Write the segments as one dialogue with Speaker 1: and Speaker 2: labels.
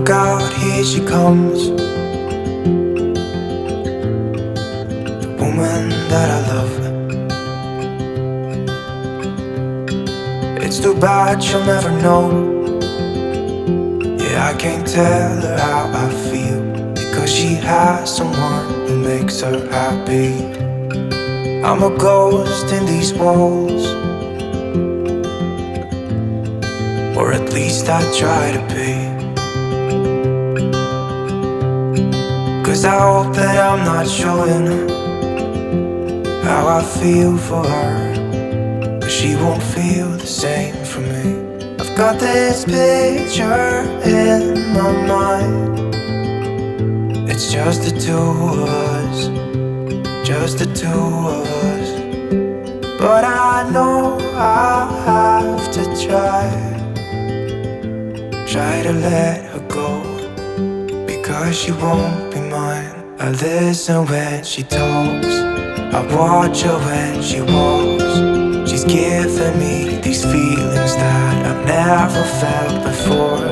Speaker 1: Look out, here she comes, the woman that I love. It's too bad she'll never know. Yeah, I can't tell her how I feel, because she has someone who makes her happy. I'm a ghost in these walls, or at least I try to be. 'Cause I hope that I'm not showing how I feel for her, but she won't feel the same for me. I've got this picture in my mind. It's just the two of us, just the two of us. But I know I have to try to let her go, because she won't be mine. I listen when she talks, I watch her when she walks. She's giving me these feelings that I've never felt before,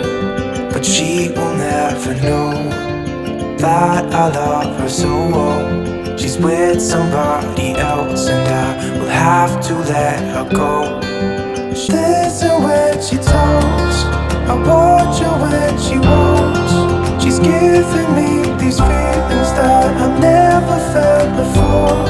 Speaker 1: but she will never know that I love her so well. She's with somebody else, and I will have to let her go. Listen when she talks, I watch her when she walks. She's giving me these feelings that I've never felt before,